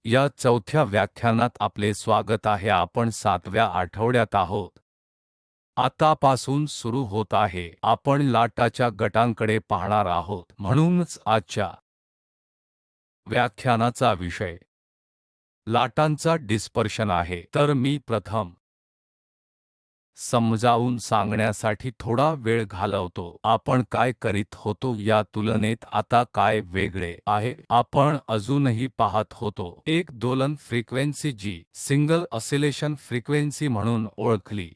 या चौथ्या व्याख्यानात आपले स्वागत आहे. आपण 7व्या आठवड्यात आहोत. आतापासून सुरू होत आहे. आपण लाटाच्या गटांकडे पाहणार आहोत. म्हणूनच आजच्या व्याख्यानाचा विषय लाटांचा डिस्पर्शन आहे. तर मी प्रथम समजावून सांगण्यासाठी थोडा वेळ घालवतो. आपण काय करीत होतो या तुलनेत आता काय वेगळे आहे. आपण अजूनही पाहत होतो एक दोलन फ्रिक्वेन्सी जी सिंगल ऑसिलेशन फ्रिक्वेन्सी म्हणून ओळखली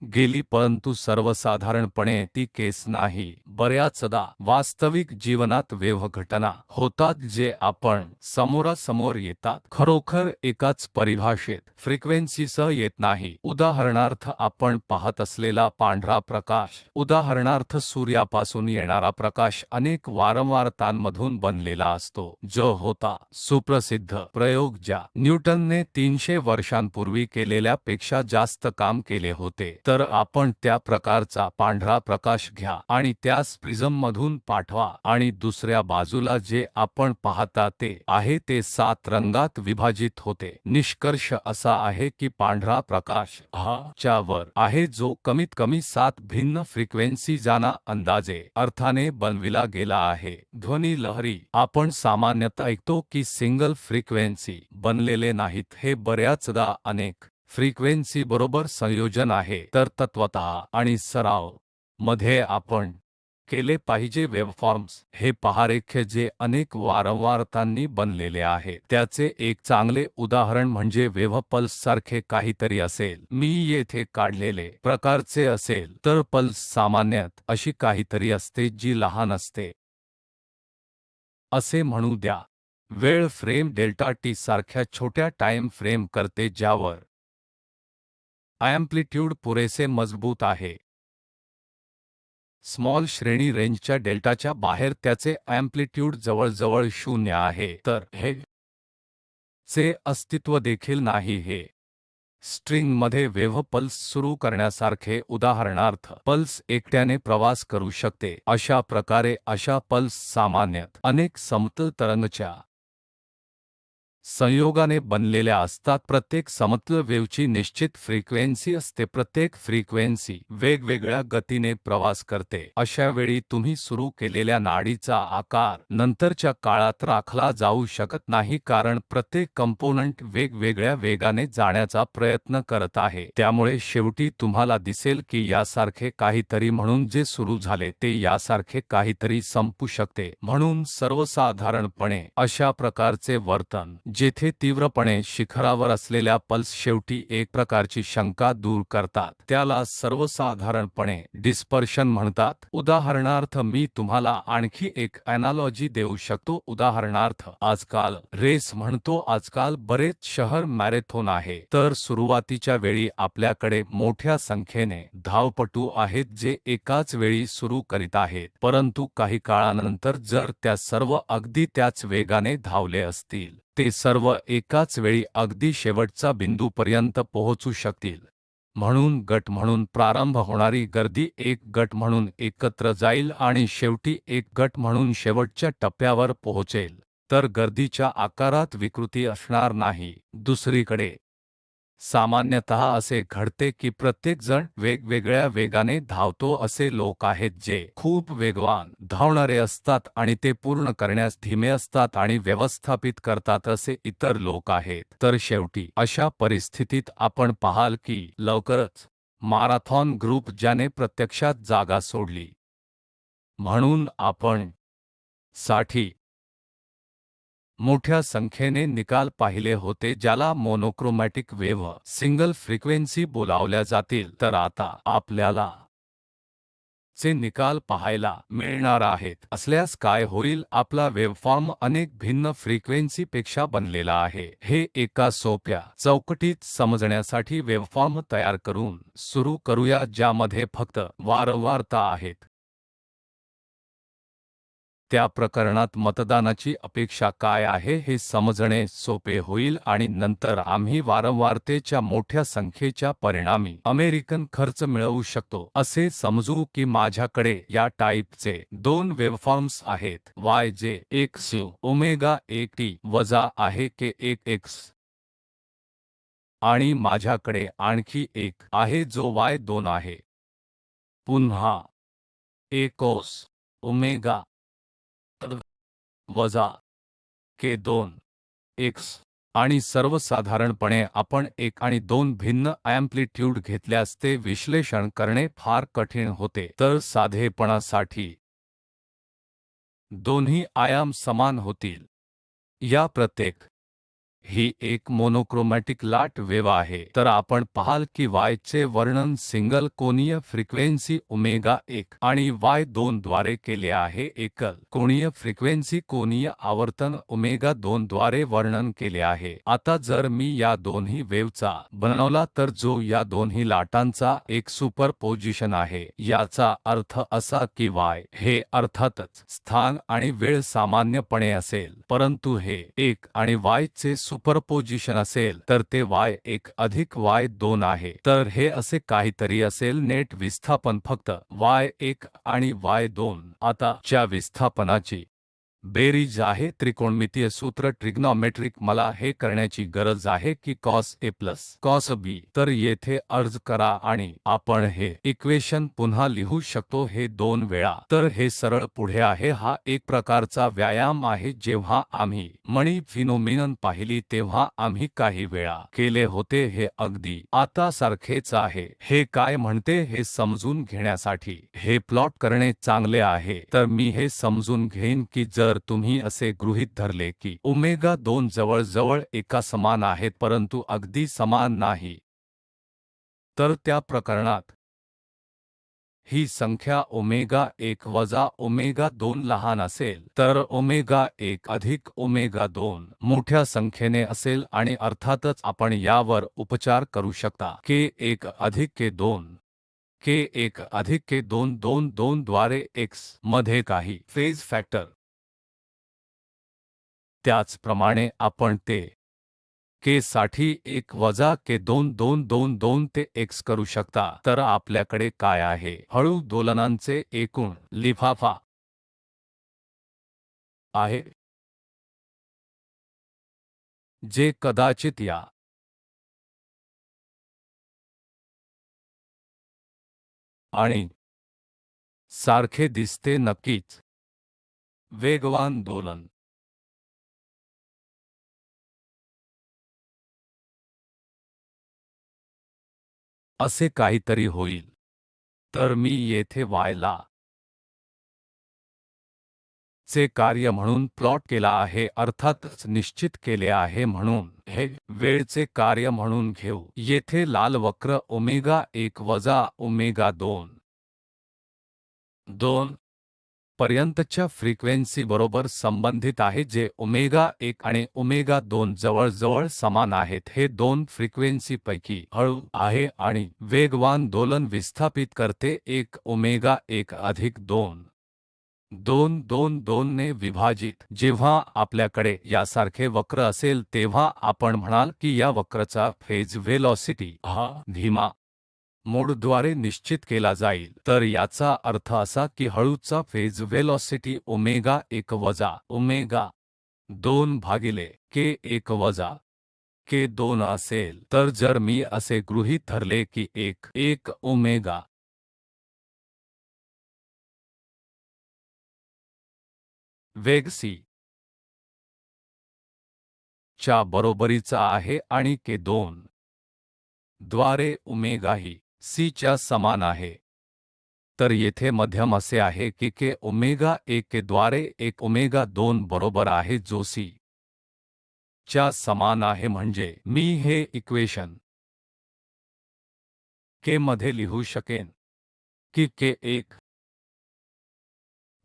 गेली, परंतु सर्वसाधारणपणे ती केस नाही. बऱ्याचदा वास्तविक जीवनात वेव्ह घटना होतात जे आपण समोरासमोर येतात, खरोखर एकाच परिभाषेत फ्रिक्वेन्सीसह येत नाही. उदाहरणार्थ आपण पाहत असलेला पांढरा प्रकाश, उदाहरणार्थ सूर्यापासून येणारा प्रकाश अनेक वारंवारतांमधून बनलेला असतो. जो होता सुप्रसिद्ध प्रयोग ज्या न्यूटनने 300 वर्षांपूर्वी केलेल्यापेक्षा जास्त काम केले होते. तर आपण त्या प्रकारचा पांढरा प्रकाश घ्या आणि त्यास प्रिझममधून पाठवा आणि दुसऱ्या बाजूला जे आपण पाहता ते आहे ते 7 रंगात विभाजित होते. निष्कर्ष असा आहे की पांढरा प्रकाश हा च्या वर आहे जो कमीत कमी 7 भिन्न फ्रिक्वेन्सीजना अंदाजे अर्थाने बनविला गेला आहे. ध्वनी लहरी आपण सामान्यतः ऐकतो की सिंगल फ्रिक्वेन्सी बनलेले नाहीत. हे बऱ्याचदा अनेक फ्रिक्वेन्सी बरोबर संयोजन आहे. तर तत्वतः आणि सराव मध्ये आपण केले पाहिजे वेव्हफॉर्म्स हे पहारेख्य जे अनेक वारंवारतांनी बनलेले आहे. त्याचे एक चांगले उदाहरण म्हणजे वेव्ह पल्स सारखे काहीतरी असेल. मी येथे काढलेले प्रकारचे असेल तर पल्स सामान्यत अशी काहीतरी असते जी लहान असते. असे म्हणू द्या वेळ फ्रेम डेल्टा टी सारख्या छोट्या टाइम फ्रेम करते ज्यावर अँप्लिट्यूड पुरेसे मजबूत आहे. स्मॉल श्रेणी रेंजच्या डेल्टाच्या बाहेर त्याचे अँप्लिट्यूड जवळजवळ 0 आहे. तर हे चे अस्तित्व देखील नाही. हे स्ट्रिंगमध्ये वेव्ह पल्स सुरू करण्यासारखे, उदाहरणार्थ पल्स एकट्याने प्रवास करू शकते. अशा प्रकारे अशा पल्स सामान्यत अनेक समतल तरंगच्या संयोगाने बनलेल्या असतात. प्रत्येक समतल वेव्हची निश्चित फ्रिक्वेन्सी असते. प्रत्येक फ्रिक्वेन्सी वेगवेगळ्या गतीने प्रवास करते. अशा वेळी तुम्ही सुरू केलेल्या नाडीचा आकार नंतरच्या काळात राखला जाऊ शकत नाही कारण प्रत्येक कंपोनंट वेगवेगळ्या वेगाने जाण्याचा प्रयत्न करत आहे. त्यामुळे शेवटी तुम्हाला दिसेल की यासारखे काहीतरी, म्हणून जे सुरू झाले ते यासारखे काहीतरी संपू शकते. म्हणून सर्वसाधारणपणे अशा प्रकारचे वर्तन जेथे तीव्रपणे शिखरावर असलेल्या पल्स शेवटी एक प्रकारची शंका दूर करतात त्याला सर्वसाधारणपणे डिस्पर्शन म्हणतात. उदाहरणार्थ मी तुम्हाला आणखी एक ॲनालॉजी देऊ शकतो. उदाहरणार्थ आजकाल रेस म्हणतो, आजकाल बरेच शहर मॅरेथॉन आहे. तर सुरुवातीच्या वेळी आपल्याकडे मोठ्या संख्येने धावपटू आहेत जे एकाच वेळी सुरू करीत आहेत, परंतु काही काळानंतर जर त्या सर्व अगदी त्याच वेगाने धावले असतील ते सर्व एकाच वेळी अगदी शेवटचा बिंदूपर्यंत पोहोचू शकतील. म्हणून गट म्हणून प्रारंभ होणारी गर्दी एक गट म्हणून एकत्र जाईल आणि शेवटी एक गट म्हणून शेवटच्या टप्प्यावर पोहोचेल. तर गर्दीच्या आकारात विकृती असणार नाही. दुसरीकडे सामान्यतः असे घडते की प्रत्येकजण वेगवेगळ्या वेगाने धावतो. असे लोक आहेत जे खूप वेगवान धावणारे असतात आणि ते पूर्ण करण्यास धीमे असतात आणि व्यवस्थापित करतात असे इतर लोक आहेत. तर शेवटी अशा परिस्थितीत आपण पाहाल की लवकरच माराथॉन ग्रुप ज्याने प्रत्यक्षात जागा सोडली. म्हणून आपण साठी मोठ्या संख्येने निकाल पाहिले होते ज्याला मोनोक्रोमॅटिक वेव्ह सिंगल फ्रिक्वेन्सी बोलावल्या जातील. तर आता आपल्याला चे निकाल पाहायला मिळणार आहेत. असल्यास काय होईल, आपला वेव्हफॉर्म अनेक भिन्न फ्रिक्वेन्सीपेक्षा बनलेला आहे. हे एका सोप्या चौकटीत समजण्यासाठी वेव्हफॉर्म तयार करून सुरू करूया ज्यामध्ये फक्त वारंवारता आहेत. त्या प्रकरणात मतदानाची अपेक्षा काय आहे हे समजणे सोपे होईल आणि नंतर आम्ही वारंवारतेच्या मोठ्या संख्येच्या परिणामी अमेरिकन खर्च मिळवू शकतो असे समजू की माझ्याकडे या टाइपचे दोन वेव्हफॉर्म्स आहेत y जे x ओमेगा 1 t वजा आहे k 1 x आणि माझ्याकडे आणखी एक आहे जो y2 आहे पुन्हा a cos ओमेगा वजा k2 x आणि सर्वसाधारणपणे आपण एक आणि दोन भिन्न अँप्लिट्यूड घेतल्यास ते विश्लेषण करणे फार कठीण होते तर साधेपणासाठी दोन्ही आयाम समान होतील या प्रत्येक ही एक मोनोक्रोमॅटिक लाट वेव्ह आहे तर आपण पाहाल की y चे वर्णन सिंगल कोनीय फ्रिक्वेन्सी ओमेगा 1 आणि y2 द्वारे केले आहे एकल कोनीय फ्रिक्वेन्सी कोनीय आवर्तन ओमेगा 2 द्वारे वर्णन केले आहे आता जर मी या दोन्ही वेव्हचा बनवला तर जो या दोन्ही लाटांचा एक सुपरपोजिशन आहे याचा अर्थ असा की y हे अर्थातच स्थान आणि वेळ सामान्यपणे असेल परंतु हे 1 आणि y चे सुपरपोजिशन असेल तर ते y1 अधिक y2 आहे तर हे असे काहीतरी असेल नेट विस्थापन फक्त y1 आणि y2 आता च्या विस्थापनाची बेरीज आहे त्रिकोणमितीय सूत्र ट्रिग्नॉमेट्रिक मला हे करण्याची गरज आहे की cos a plus cos b तर येथे अर्ज करा आणि आपण हे इक्वेशन पुन्हा लिहू शकतो हे दोन वेळा तर हे सरळ पुढे आहे हा एक प्रकारचा व्यायाम आहे जेव्हा आम्ही मणी फिनोमिनन पाहिली तेव्हा आम्ही काही वेळा केले होते हे अगदी आता सारखेच आहे हे काय म्हणते हे समजून घेण्यासाठी हे प्लॉट करणे चांगले आहे तर मी हे समजून घेईन की जर तुम्ही असे गृहीत धरले की ओमेगा 2 जवळजवळ एका समान आहेत परंतु अगदी समान नाही तर त्या प्रकरणात ही संख्या ओमेगा 1 वजा ओमेगा 2 लहान असेल तर ओमेगा 1 अधिक ओमेगा 2 मोठ्या संख्येने असेल आणि अर्थातच आपण यावर उपचार करू शकता k1 अधिक k2 k1 अधिक k2 2 2 द्वारे x मध्ये काही फेज फॅक्टर त्याचप्रमाणे आपण ते k साठी 1 वजा k2 2 2 2 ते x करू शकता तर आपल्याकडे काय आहे हळू दोलनांचे एकूण लिफाफा आहे जे कदाचित या आणि सारखे दिसते नक्कीच वेगवान दोलन असे काहीतरी होईल तर मी येथे y ला चे कार्य म्हणून प्लॉट केला आहे अर्थातच निश्चित केले आहे म्हणून हे वेळचे कार्य म्हणून घेऊ येथे लाल वक्र ओमेगा 1 वजा ओमेगा 2 2 पर्यंतच्या फ्रिक्वेन्सी बरोबर संबंधित आहे जे ओमेगा 1 आणि ओमेगा 2 जवळजवळ समान आहेत हे दोन फ्रिक्वेन्सीपैकी हळू आहे आणि वेगवान दोलन विस्थापित करते 1 ओमेगा 1 अधिक 2 2 2 2 ने विभाजित जेव्हा आपल्याकडे यासारखे वक्र असेल तेव्हा आपण म्हणाल की या वक्रचा फेज वेलॉसिटी हा धीमा मोडद्वारे निश्चित केला जाईल तर याचा अर्थ असा की हळूचा फेज वेलॉसिटी ओमेगा 1 वजा ओमेगा 2 भागिले k 1 वजा k 2 असेल तर जर मी असे गृहीत धरले की 1 ओमेगा वेग c च्या बरोबरीचा आहे आणि k 2 द्वारे ओमेगा ही c च्या समान आहे तर येथे मध्यम असे आहे की k ओमेगा 1 द्वारे 1 ओमेगा 2 बरोबर आहे जो c च्या समान आहे म्हणजे मी हे इक्वेशन k मध्ये लिहू शकेन की k 1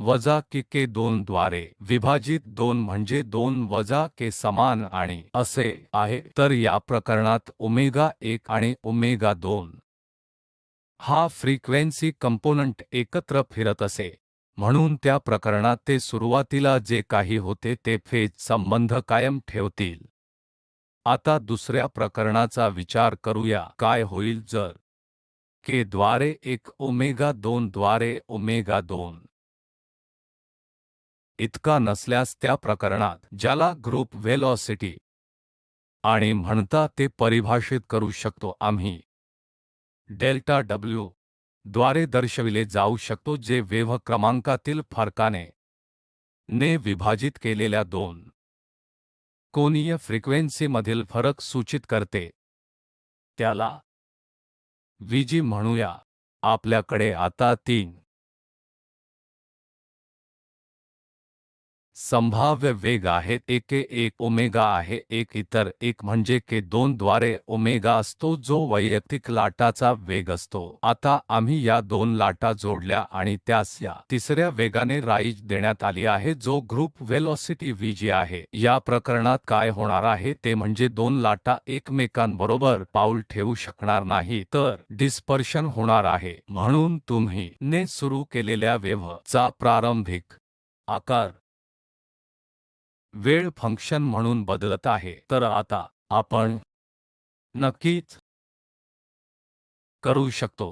वजा k 2 द्वारे विभाजित 2 म्हणजे 2 वजा k समान आणि असे आहे तर या प्रकरणात ओमेगा 1 आणि ओमेगा 2 हा फ्रिक्वेन्सी कंपोनंट एकत्र फिरत असे म्हणून त्या प्रकरणात ते सुरुवातीला जे काही होते ते फेज संबंध कायम ठेवतील. आता दुसऱ्या प्रकरणाचा विचार करूया. काय होईल जर k द्वारे 1 ओमेगा 2 द्वारे ओमेगा 2 इतका नसल्यास त्या प्रकरणात ज्याला ग्रुप व्हेलॉसिटी आणि म्हणता ते परिभाषित करू शकतो आम्ही डेल्टा W द्वारे दर्शविले जाऊ शकतो जे वेव्ह क्रमांकातील फरकाने विभाजित केलेल्या दोन कोनीय फ्रिक्वेन्सीमधील फरक सूचित करते. त्याला Vg म्हणूया. आपल्याकडे आता 3 संभाव्य वेग आहेत. एक एक ओमेगा आहे, एक इतर एक म्हणजे k2 द्वारे ओमेगा असतो जो वैयक्तिक लाटाचा वेग असतो. आता आम्ही या दोन लाटा जोडल्या आणि त्यास या तिसऱ्या वेगाने राईज देण्यात आली आहे जो ग्रुप व्हेलॉसिटी Vg आहे. या प्रकरणात काय होणार आहे ते म्हणजे दोन लाटा एकमेकांबरोबर पाऊल ठेवू शकणार नाही तर डिस्पर्शन होणार आहे. म्हणून तुम्ही ने सुरू केलेल्या वेव्ह चा प्रारंभिक आकार वेळ फंक्शन म्हणून बदलत आहे. तर आता आपण नक्कीच करू शकतो.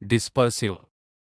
डिस्पर्सिव्ह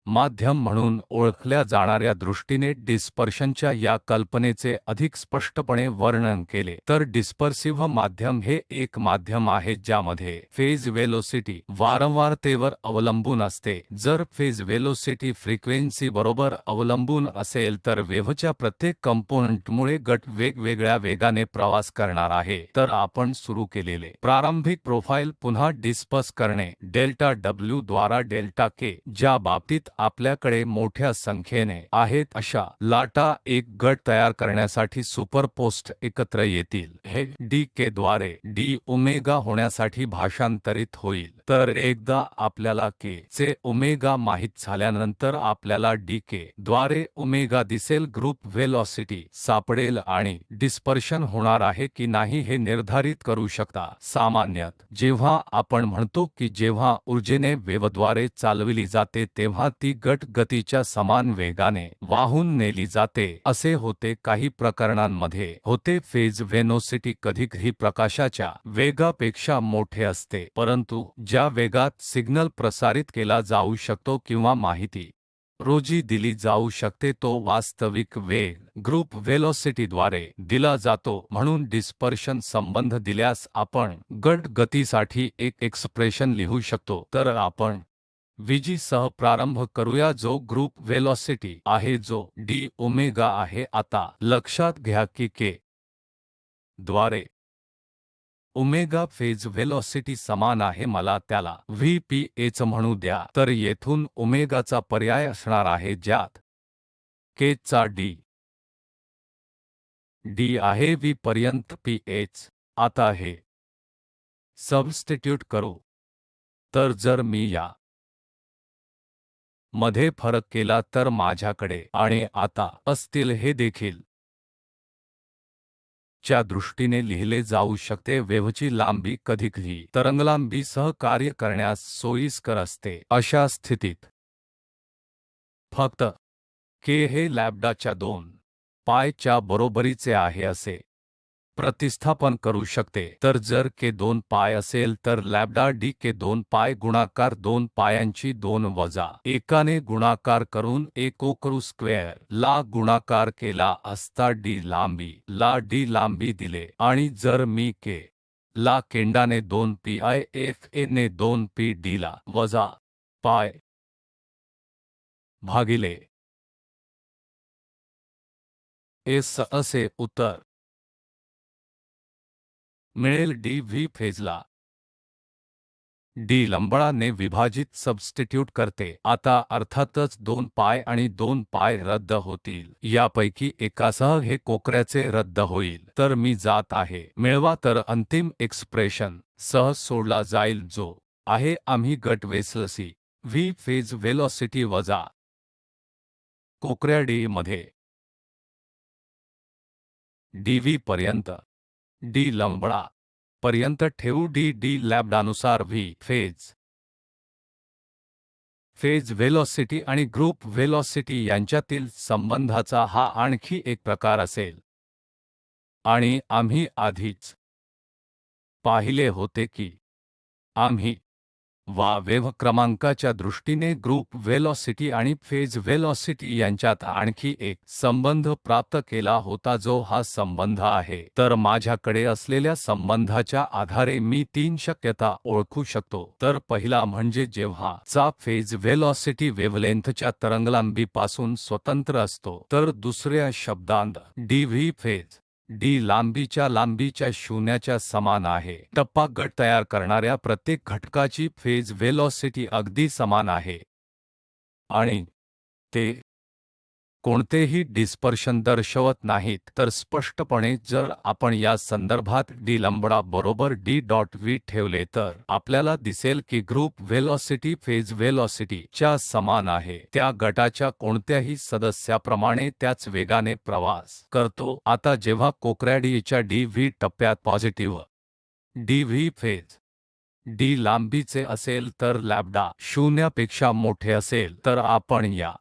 माध्यम म्हणून ओळखल्या जाणाऱ्या दृष्टीने डिस्पर्शनच्या या कल्पनेचे अधिक स्पष्टपणे वर्णन केले तर डिस्पर्सिव्ह माध्यम हे एक माध्यम आहे ज्यामध्ये फेज वेलोसिटी वारंवारतेवर अवलंबून असते. जर फेज वेलोसिटी फ्रिक्वेन्सी बरोबर अवलंबून असेल तर वेव्हच्या प्रत्येक कंपोनंटमुळे गट वेगवेगळ्या वेगाने प्रवास करणार आहे. तर आपण सुरू केलेले प्रारंभिक प्रोफाइल पुन्हा डिस्पर्स करणे डेल्टा W द्वारा डेल्टा K ज्या बाबतीत आपल्याकडे मोठ्या संख्येने आहेत अशा लाटा एक गट तयार करण्यासाठी सुपरपोस्ट एकत्र येतील. हे dk द्वारे d ओमेगा होण्यासाठी भाषांतरित होईल. तर एकदा आपल्याला k चे ओमेगा माहित झाल्यानंतर आपल्याला dk द्वारे ओमेगा दिसेल ग्रुप व्हेलॉसिटी सापडेल आणि डिस्पर्शन होणार आहे की नाही हे निर्धारित करू शकता. सामान्यत जेव्हा आपण म्हणतो की जेव्हा ऊर्जेने वेव्हद्वारे चालविली जाते तेव्हा ती गट गतीच्या समान वेगाने वाहून नेली जाते असे होते. काही प्रकरणांमध्ये होते फेज व्हेलोसिटी कधीकधी प्रकाशाच्या वेगापेक्षा मोठे असते परंतु ज्या वेगात सिग्नल प्रसारित केला जाऊ शकतो किंवा माहिती रोजी दिली जाऊ शकते तो वास्तविक वेग ग्रुप व्हेलॉसिटीद्वारे दिला जातो. म्हणून डिस्पर्शन संबंध दिल्यास आपण गट गतीसाठी एक एक्सप्रेशन लिहू शकतो. तर आपण Vg सह प्रारंभ करूया जो ग्रुप व्हेलॉसिटी आहे जो d ओमेगा आहे. आता लक्षात घ्या की k द्वारे ओमेगा फेज व्हेलॉसिटी समान आहे. मला त्याला Vph म्हणू द्या. तर येथून ओमेगाचा पर्याय असणार आहे ज्यात k चा d आहे V पर्यंत ph. आता हे सबस्टिट्यूट करू. तर जर मी या मध्ये फरक केला तर माझ्याकडे आणि आता असतील हे देखील च्या दृष्टीने लिहिले जाऊ शकते. वेव्हची लांबी कधीकधी तरंगलांबीसह कार्य करण्यास सोयीस्कर असते. अशा स्थितीत फक्त k हे लॅम्बडाच्या 2 पाय च्या बरोबरीचे आहे असे प्रतिस्थापन करू शकते. तर जर k 2 पाय असेल तर लॅम्बडा d k 2 पाय गुणाकार 2 पायांची 2 वजा एकाने गुणाकार करून एकूकरू स्क्वेअर ला गुणाकार केला असता d लांबी ला d लांबी दिले आणि जर मी k ला केंडाने 2 pi f a ने 2 p d ला वजा पाय भागिले s असे उत्तर मिळेल. dv फेजला d लंबडाने विभाजित सबस्टिट्यूट करते. आता अर्थातच 2 पाय आणि 2 पाय रद्द होतील. यापैकी एकासह हे कोकऱ्याचे रद्द होईल. तर मी जात आहे मिळवा तर अंतिम एक्सप्रेशन सह सोडला जाईल जो आहे आम्ही गट वेसलसी v फेज व्हेलॉसिटी वजा कोकऱ्या d मध्ये dv पर्यंत d लंबडा पर्यंत ठेवू d लॅम्बडानुसार v phase phase velocity आणि ग्रुप व्हेलॉसिटी यांच्यातील संबंधाचा हा आणखी एक प्रकार असेल आणि आम्ही आधीच पाहिले होते की आम्ही वेव्ह क्रमांकाच्या दृष्टीने ग्रुप व्हेलॉसिटी आणि फेज व्हेलॉसिटी यांच्यात आणखी एक संबंध प्राप्त केला होता जो हा संबंध आहे. तर माझ्याकडे असलेल्या संबंधाच्या आधारे मी 3 शक्यता ओळखू शकतो. तर पहिला म्हणजे जेव्हा चा फेज व्हेलॉसिटी वेव्हलेंथच्या तरंगलांबीपासून स्वतंत्र असतो, तर दुसऱ्या शब्दांत dv फेज डी लांबीच्या शून्याच्या समान आहे. टप्पा गट तयार करणाऱ्या प्रत्येक घटकाची फेज व्हेलॉसिटी अगदी समान आहे आणि ते कोणतेही डिस्पर्शन दर्शवत नाहीत. तर स्पष्टपणे जर आपण या संदर्भात डी लंबडा बरोबर डी डॉट व्ही ठेवले तर आपल्याला दिसेल की ग्रुप व्हेलॉसिटी फेज व्हेलॉसिटी च्या समान आहे. त्या गटाच्या कोणत्याही सदस्याप्रमाणे त्याच वेगाने प्रवास करतो. आता जेव्हा कोक्रॅडीच्या डी व्ही टप्प्यात positive D V phase D लांबीचे असेल तर लॅम्बडा शून्यापेक्षा मोठे असेल तर आपण या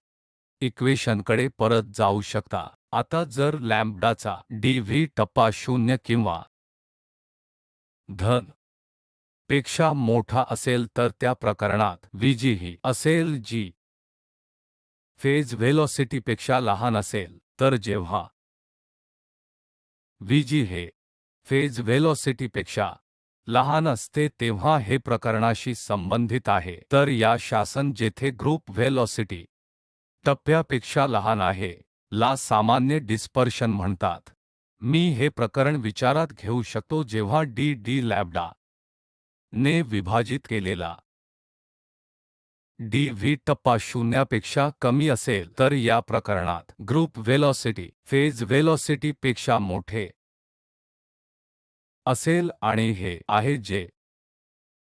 इक्वेशनकडे परत जाऊ शकता. आता जर लॅम्बडाचा dv टप्पा 0 किंवा धन पेक्षा मोठा असेल तर त्या प्रकरणात vg ही असेल जी फेज व्हेलॉसिटीपेक्षा लहान असेल. तर जेव्हा vg हे फेज व्हेलॉसिटीपेक्षा लहान असते तेव्हा हे प्रकरणाशी संबंधित आहे. तर या शासन जेथे ग्रुप व्हेलॉसिटी टप्प्यापेक्षा लहान आहे ला सामान्य डिस्पर्शन म्हणतात. मी हे प्रकरण विचारात घेऊ शकतो जेव्हा डी लॅम्बडा ने विभाजित केलेला dv टप्पा शून्यापेक्षा कमी असेल तर या प्रकरणात ग्रुप व्हेलॉसिटी फेज व्हेलॉसिटी पेक्षा मोठे असेल आणि हे आहे जे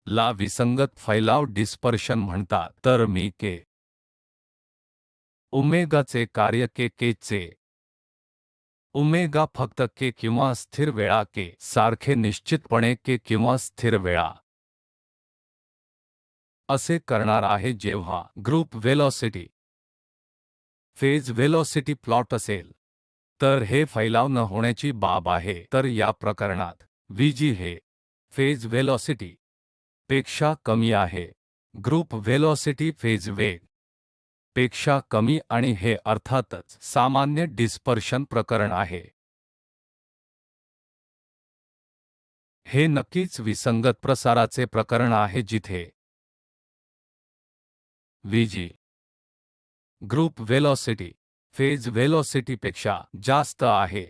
ला विसंगत फैलाव डिस्पर्शन म्हणतात. तर मी के ओमेगाचे कार्य के चे ओमेगा फक्त के किंवा स्थिर वेळा के सारखे निश्चितपणे के किंवा स्थिर वेळा असे करणार आहे जेव्हा group velocity phase velocity plot असेल. तर हे फैलाव न होण्याची बाब आहे. तर या प्रकरणात vg हे फेज व्हेलॉसिटी पेक्षा कमी आहे. ग्रुप व्हेलॉसिटी फेज वेग पेक्षा कमी आणि हे अर्थातच सामान्य डिस्पर्शन प्रकरण आहे. हे नक्कीच विसंगत प्रसाराचे प्रकरण आहे जिथे vg ग्रुप व्हेलॉसिटी फेज व्हेलॉसिटीपेक्षा जास्त आहे.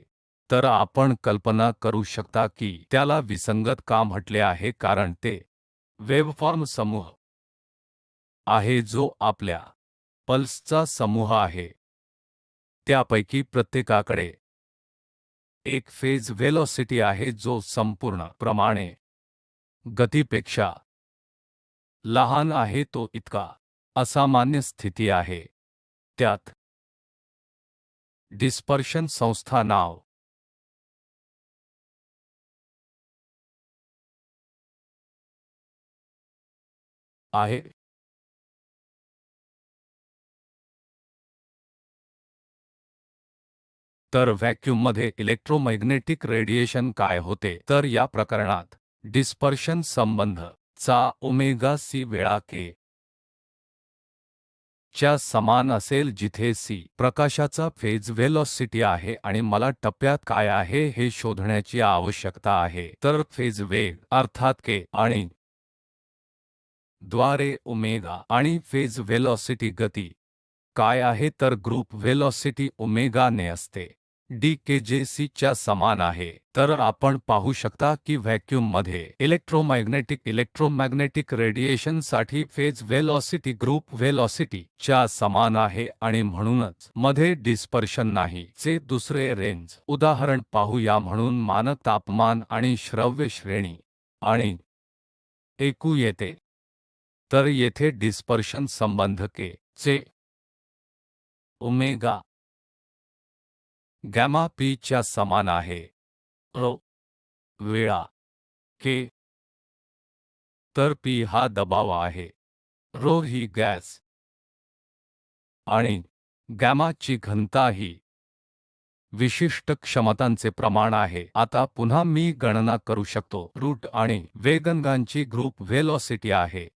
तर आपण कल्पना करू शकता की त्याला विसंगत का म्हटले आहे कारण ते वेव्हफॉर्म समूह आहे जो आपल्या पल्सचा समूह आहे. त्यापैकी प्रत्येकाकडे एक फेज व्हेलॉसिटी आहे जो संपूर्ण प्रमाणे गतीपेक्षा लहान आहे. तो इतका असामान्य स्थिती आहे. त्यात डिस्पर्शन संस्था नाव आहे. तर व्हॅक्यूममध्ये इलेक्ट्रोमॅग्नेटिक रेडिएशन काय होते तर या प्रकरणात डिस्पर्शन संबंध चा ओमेगा सी वेळा के च्या समान असेल जिथे c प्रकाशाचा फेज व्हेलॉसिटी आहे आणि मला टप्प्यात काय आहे हे शोधण्याची आवश्यकता आहे. तर फेज वेग अर्थात k आणि द्वारे ओमेगा आणि फेज व्हेलॉसिटी गती काय आहे तर ग्रुप व्हेलॉसिटी ओमेगा ने असते डी के जे सी च्या समान आहे. तर आपण पाहू शकता की व्हॅक्यूममध्ये इलेक्ट्रोमॅग्नेटिक रेडिएशनसाठी फेज व्हेलॉसिटी ग्रुप व्हेलॉसिटी च्या समान आहे आणि म्हणूनच मध्ये डिस्पर्शन नाही. चे दुसरे रेंज उदाहरण पाहूया म्हणून मानक तापमान आणि श्रव्य श्रेणी आणि एकू येते. तर येथे डिस्पर्शन संबंध के चे ओमेगा गॅमा पी च्या समान आहे. रो वेळा के तर पी हा दबाव आहे. रो ही गॅस आणि गॅमाची घनता ही विशिष्ट क्षमतांचे प्रमाण आहे। आता पुन्हा मी गणना करू शकतो। रूट आणि वेगंगांची ग्रुप व्हेलॉसिटी आहे।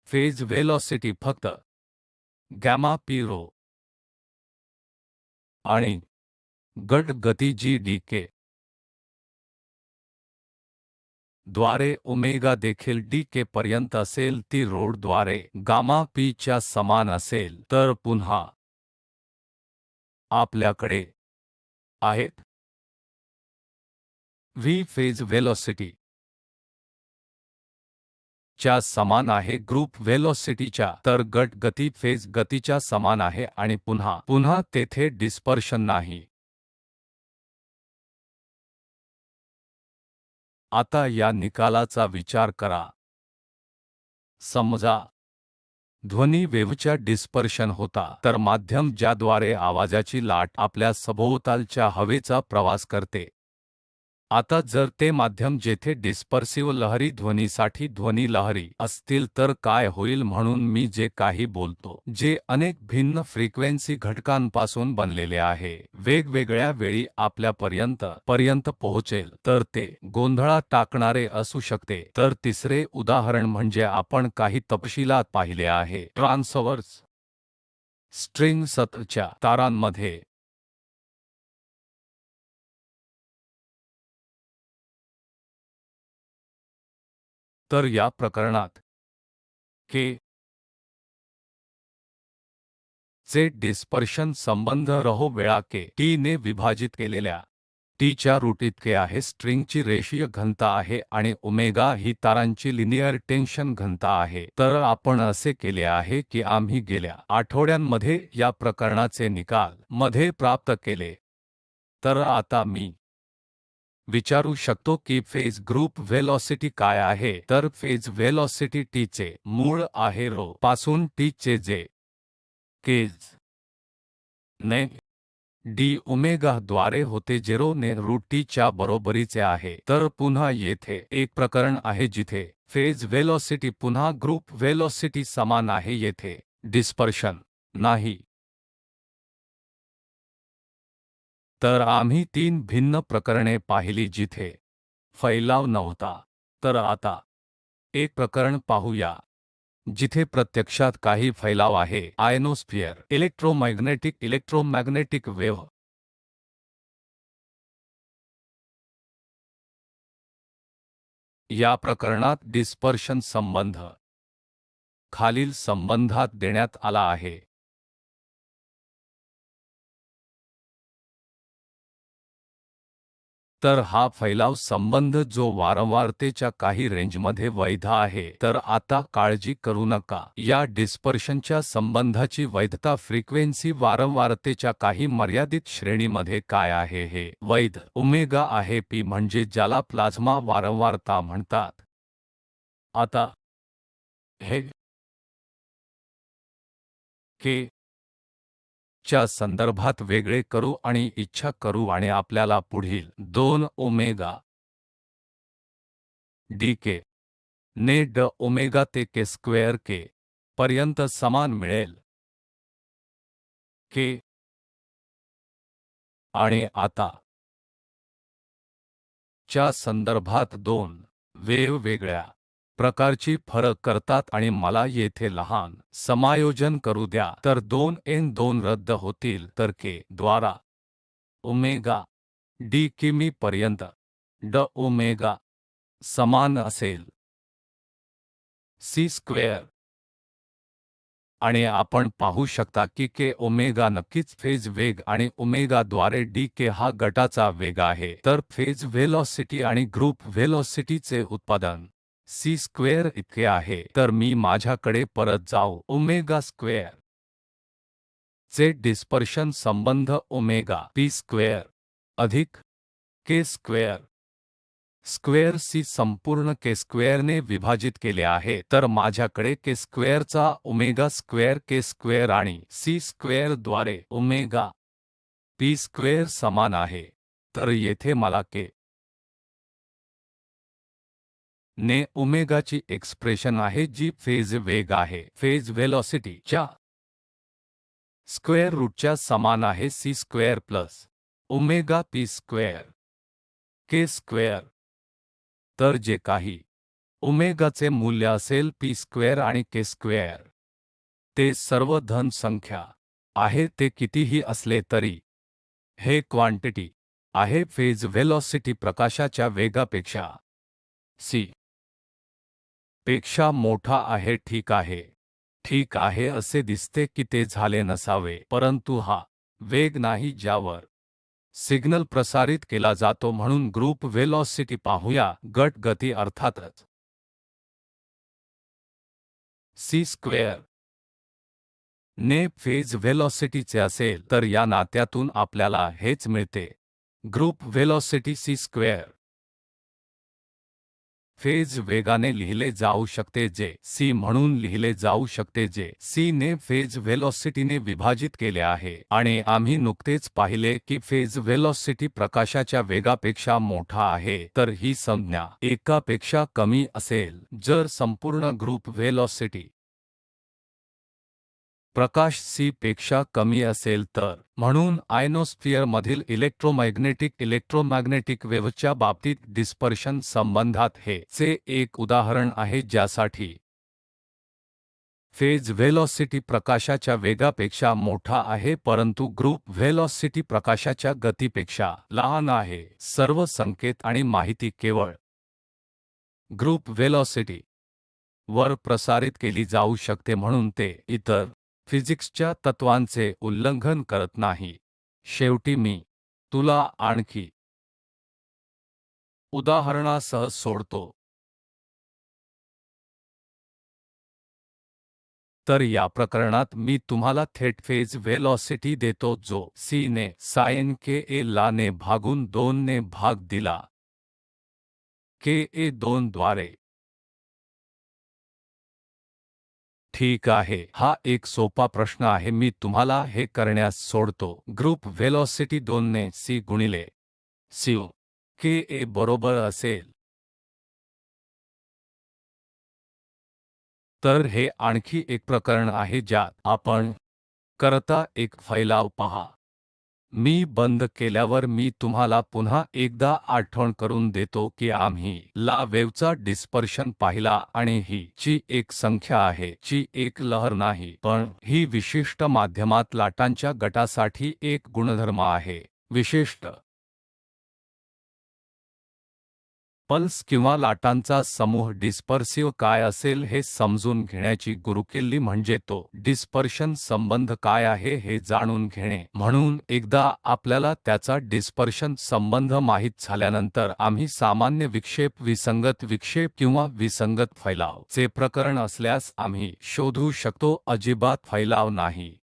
फेज व्हेलॉसिटी फक्त गॅमा पी रो आणि गट गती जी डी के द्वारे ओमेगा देखील डी के पर्यंत असेल ती रोडद्वारे गामा पी च्या समान असेल। तर पुन्हा आपल्याकडे आहेत व्ही फेज व्हेलॉसिटी च्या समान आहे ग्रुप व्हेलॉसिटीच्या, तर गट गती फेज गतीच्या समान आहे आणि पुन्हा तेथे डिस्पर्शन नाही। आता या निकालाचा विचार करा। समजा ध्वनी वेव्हच्या डिस्पर्शन होता, तर माध्यम ज्याद्वारे आवाजाची लाट आपल्या सभोवतालच्या हवेचा प्रवास करते। आता जर ते माध्यम जेथे डिस्पर्सिव्ह लहरी ध्वनीसाठी ध्वनी लहरी असतील तर काय होईल? म्हणून मी जे काही बोलतो, जे अनेक भिन्न फ्रिक्वेन्सी घटकांपासून बनलेले आहे, वेगवेगळ्या वेळी आपल्यापर्यंत पोहोचेल, तर ते गोंधळात टाकणारे असू शकते। तर तिसरे उदाहरण म्हणजे आपण काही तपशिलात पाहिले आहे ट्रान्सवर्स स्ट्रिंग सततच्या तारांमध्ये। तर या प्रकरणात के चे डिस्पर्शन संबंध रहो वेळा के टी ने विभाजित केलेल्या टी च्या रूट इतके आहे। स्ट्रिंगची रेषीय घनता आहे आणि ओमेगा ही तारांची लिनियर टेन्शन घनता आहे। तर आपण असे केले आहे की आम्ही गेल्या आठवड्यांमध्ये या प्रकरणाचे निकाल मध्ये प्राप्त केले। तर आता मी विचारू शकतो की फेज ग्रुप व्हेलॉसिटी काय आहे? तर फेज व्हेलॉसिटी टी चे मूळ आहे रो पासून टी चे जे केज ने डी ओमेगा द्वारे होते जे रो ने रूट टी च्या बरोबरीचे आहे। तर पुन्हा येथे एक प्रकरण आहे जिथे फेज व्हेलॉसिटी पुन्हा ग्रुप व्हेलॉसिटी समान आहे, येथे डिस्पर्शन नाही। तर आम्ही तीन भिन्न प्रकरणे पाहिली जिथे फैलाव नव्हता। तर आता एक प्रकरण पाहूया जिथे प्रत्यक्षात काही फैलाव आहे आयनोस्फियर इलेक्ट्रोमॅग्नेटिक वेव्ह। या प्रकरणात डिस्पर्शन संबंध खालील संबंधात देण्यात आला आहे। तर हा फैलाव संबंध जो वारंवारतेच्या काही रेंजमध्ये वैध आहे। तर आता काळजी करू नका, या डिस्पर्शनच्या संबंधाची वैधता फ्रिक्वेन्सी वारंवारतेच्या काही मर्यादित श्रेणीमध्ये काय आहे हे वैध ओमेगा आहे पी म्हणजे ज्याला प्लाझ्मा वारंवारता म्हणतात। आता हे के च्या संदर्भात वेगळे करू आणि इच्छा करू आणि आपल्याला पुढील 2 ओमेगा डी के ने ड ओमेगा ते के स्क्वेअर के पर्यंत समान मिळेल। के आणि आता च्या संदर्भात 2 वेगवेगळ्या प्रकारची फरक करतात आणि मला येथे लहान समायोजन करू द्या। तर 2 एन 2 रद्द होतील, तर के द्वारा ओमेगा डी किमी पर्यंत ड ओमेगा समान असेल सी स्क्वेअर। आणि आपण पाहू शकता की के ओमेगा नक्कीच फेज वेग आणि ओमेगा द्वारे डी के हा गटाचा वेग आहे। तर फेज व्हेलॉसिटी आणि ग्रुप व्हेलॉसिटीचे उत्पादन सी स्क्वेअर इतके आहे। तर मी माझ्याकडे परत जाऊ ओमेगा स्क्वेअर चे डिस्पर्शन संबंध ओमेगा पी स्क्वेअर अधिक के स्क्वेअर स्क्वेअर सी संपूर्ण के स्क्वेअरने विभाजित केले आहे। तर माझ्याकडे के स्क्वेअरचा ओमेगा स्क्वेअर के स्क्वेअर आणि सी स्क्वेअर द्वारे ओमेगा पी स्क्वेअर समान आहे। तर येथे मला के ने ओमेगाची एक्सप्रेशन आहे जी फेज वेग आहे फेज व्हेलॉसिटी च्या स्क्वेअर रूटच्या समान आहे c square plus omega p square k square. तर जे काही ओमेगाचे मूल्य असेल पी स्क्वेअर आणि के स्क्वेअर ते सर्व धन संख्या आहे, ते कितीही असले तरी हे क्वांटिटी आहे फेज व्हेलॉसिटी प्रकाशाच्या वेगापेक्षा सी पेक्षा मोठा आहे। ठीक आहे, ठीक आहे, असे दिसते की ते झाले नसावे, परंतु हा वेग नाही ज्यावर सिग्नल प्रसारित केला जातो, म्हणून ग्रुप व्हेलॉसिटी पाहूया। गट गती अर्थातच सी स्क्वेअर ने फेज व्हेलॉसिटीचे असेल, तर या नात्यातून आपल्याला हेच मिळते। Group velocity C square phase वेगाने लिहिले जाऊ शकते, जे सी म्हणून लिहिले जाऊ शकते, जे सी ने फेज व्हेलॉसिटीने विभाजित केले आहे। आणि आम्ही नुकतेच पाहिले की फेज व्हेलॉसिटी प्रकाशाच्या वेगापेक्षा मोठा आहे, तर ही संज्ञा एकापेक्षा कमी असेल जर संपूर्ण ग्रुप व्हेलॉसिटी प्रकाश सी पेक्षा कमी असेल तर। म्हणून आयनोस्फिअरमधील इलेक्ट्रोमॅग्नेटिक वेव्हच्या बाबतीत डिस्पर्शन संबंधात हे चे एक उदाहरण आहे, ज्यासाठी फेज व्हेलॉसिटी प्रकाशाच्या वेगापेक्षा मोठा आहे, परंतु ग्रुप व्हेलॉसिटी प्रकाशाच्या गतीपेक्षा लहान आहे। सर्व संकेत आणि माहिती केवळ ग्रुप व्हेलॉसिटी वर प्रसारित केली जाऊ शकते, म्हणून ते इतर फिजिक्सच्या तत्त्वांचे उल्लंघन करत नाही। शेवटी मी तुला आणखी उदाहरणासह सोडतो। तर या प्रकरणात मी तुम्हाला थेट फेज व्हेलॉसिटी देतो, जो c ने sin k a ला ने भागून 2 ने भाग दिला k a 2 द्वारे। ठीक आहे, हा एक सोपा प्रश्न आहे, मी तुम्हाला हे करण्यास सोडतो। ग्रुप व्हेलॉसिटी 2 ने c गुणिले cu k a बरोबर असेल। तर हे आणखी एक प्रकरण आहे ज्यात आपण करता एक फैलाव पहा। मी बंद केल्यावर मी तुम्हाला पुन्हा एकदा आठवण करून देतो की आम्ही ला वेव्हचा डिस्पर्शन पाहिला, आणि ही ची एक संख्या आहे, ची एक लहर नाही, पण ही विशिष्ट माध्यमात लाटांच्या गटासाठी एक गुणधर्म आहे। विशिष्ट पल्स किंवा लाटांचा समूह डिस्पर्सिव्ह काय असेल हे समजून घेण्याची गुरुकिल्ली म्हणजे तो डिस्पर्शन संबंध काय आहे हे जाणून घेणे। म्हणून एकदा आपल्याला त्याचा डिस्पर्शन संबंध माहित झाल्यानंतर आम्ही सामान्य विक्षेप, विसंगत विक्षेप किंवा विसंगत फैलाव चे प्रकरण असल्यास आम्ही शोधू शकतो, अजिबात फैलाव नाही।